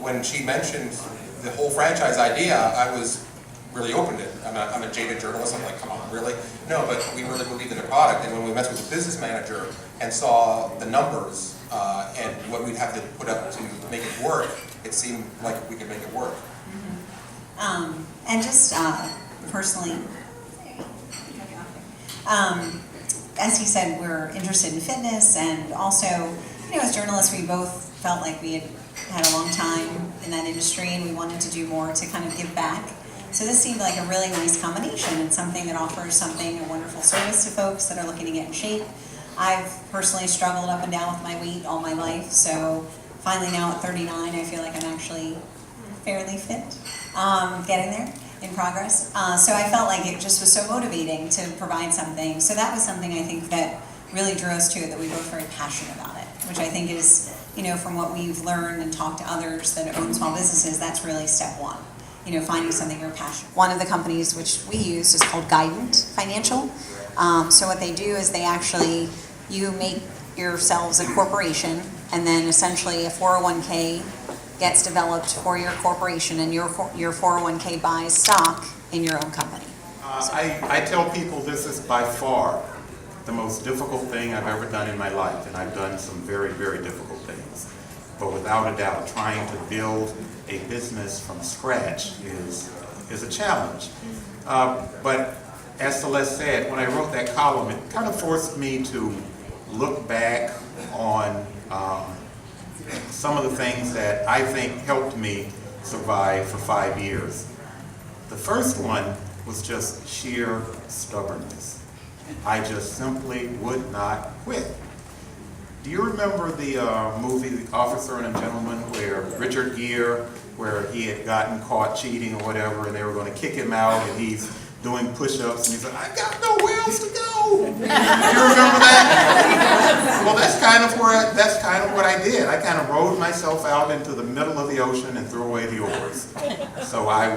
when she mentioned the whole franchise idea, I was really open to it. I'm a jaded journalist. I'm like, come on, really? No, but we really believed in the product. And when we met with the business manager and saw the numbers and what we'd have to put up to make it work, it seemed like we could make it work. And just personally, as he said, we're interested in fitness, and also, as journalists, we both felt like we had a long time in that industry, and we wanted to do more to kind of give back. So this seemed like a really nice combination, and something that offers a wonderful service to folks that are looking to get in shape. I've personally struggled up and down with my weight all my life, so finally now at 39, I feel like I'm actually fairly fit, getting there, in progress. So I felt like it just was so motivating to provide something. So that was something I think that really drew us to it, that we were both very passionate about it, which I think is, from what we've learned and talked to others that own small businesses, that's really step one. Finding something you're passionate. One of the companies which we use is called Guidant Financial. So what they do is you make yourselves a corporation, and then essentially a 401k gets developed for your corporation, and your 401k buys stock in your own company. I tell people this is by far the most difficult thing I've ever done in my life, and I've done some very, very difficult things. But without a doubt, trying to build a business from scratch is a challenge. But as Celeste said, when I wrote that column, it kind of forced me to look back on some of the things that I think helped me survive for 5 years. The first one was just sheer stubbornness. I just simply would not quit. Do you remember the movie The Officer and a Gentleman, where Richard Gere, where he had gotten caught cheating or whatever, and they were going to kick him out, and he's doing push-ups, and he's like, I got nowhere else to go. You remember that? Well, that's kind of what I did. I kind of rowed myself out into the middle of the ocean and threw away the oars. So I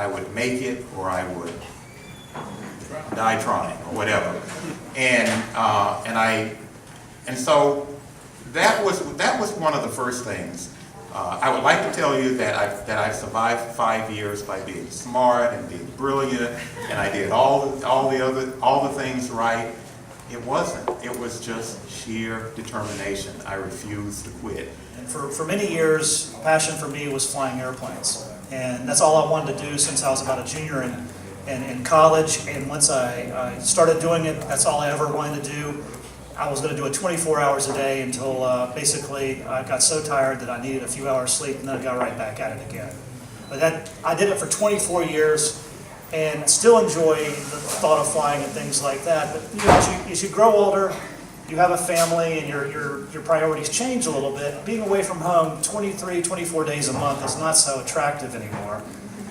would make it, or I would die trying, or whatever. And so that was one of the first things. I would like to tell you that I've survived 5 years by being smart and being brilliant, and I did all the things right. It wasn't. It was just sheer determination. I refused to quit. And for many years, passion for me was flying airplanes, and that's all I wanted to do since I was about a junior in college. And once I started doing it, that's all I ever wanted to do. I was going to do it 24 hours a day until basically I got so tired that I needed a few hours sleep, and then I got right back at it again. But I did it for 24 years and still enjoy the thought of flying and things like that. But as you grow older, you have a family, and your priorities change a little bit. Being away from home 23, 24 days a month is not so attractive anymore.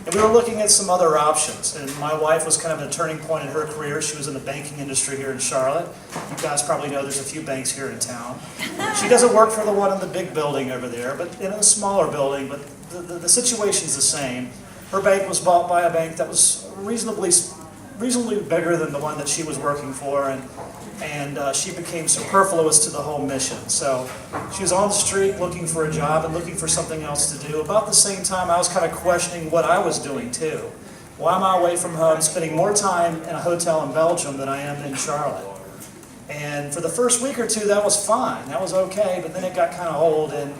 And we were looking at some other options, and my wife was kind of a turning point in her career. She was in the banking industry here in Charlotte. You guys probably know there's a few banks here in town. She doesn't work for the one in the big building over there, but in a smaller building, but the situation's the same. Her bank was bought by a bank that was reasonably bigger than the one that she was working for, and she became superfluous to the whole mission. So she was on the street looking for a job and looking for something else to do. About the same time, I was kind of questioning what I was doing too. Why am I away from home, spending more time in a hotel in Belgium than I am in Charlotte? And for the first week or two, that was fine. That was okay, but then it got kind of old, and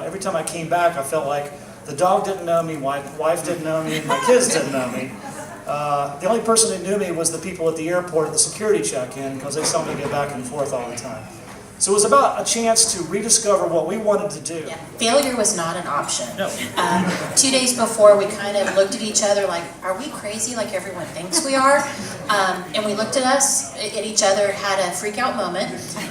every time I came back, I felt like the dog didn't know me, my wife didn't know me, and my kids didn't know me. The only person who knew me was the people at the airport at the security check-in, because they saw me get back and forth all the time. So it was about a chance to rediscover what we wanted to do. Yeah. Failure was not an option. No. 2 days before, we kind of looked at each other like, are we crazy like everyone thinks we are? And we looked at each other, had a freak out moment,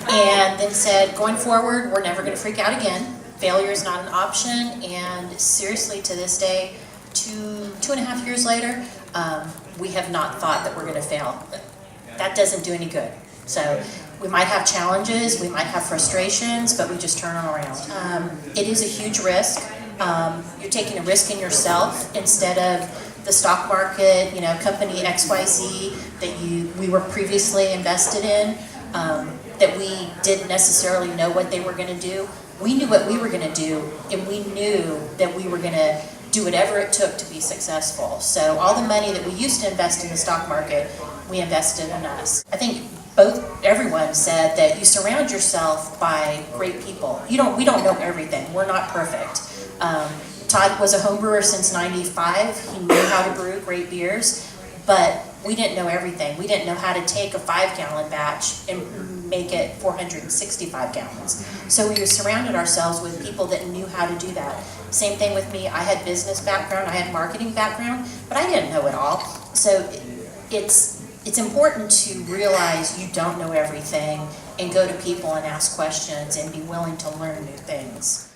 and then said, going forward, we're never going to freak out again. Failure is not an option, and seriously, to this day, two and a half years later, we have not thought that we're going to fail. That doesn't do any good. So we might have challenges, we might have frustrations, but we just turn them around. It is a huge risk. You're taking a risk in yourself instead of the stock market, company XYZ that we were previously invested in, that we didn't necessarily know what they were going to do. we knew what we were gonna do, and we knew that we were gonna do whatever it took to be successful. So all the money that we used to invest in the stock market, we invested in us. I think everyone said that you surround yourself by great people. We don't know everything. We're not perfect. Todd was a home brewer since '95. He knew how to brew great beers, but we didn't know everything. We didn't know how to take a 5-gallon batch and make it 465 gallons. So we surrounded ourselves with people that knew how to do that. Same thing with me. I had business background, I had marketing background, but I didn't know it all. So it's important to realize you don't know everything and go to people and ask questions and be willing to learn new things.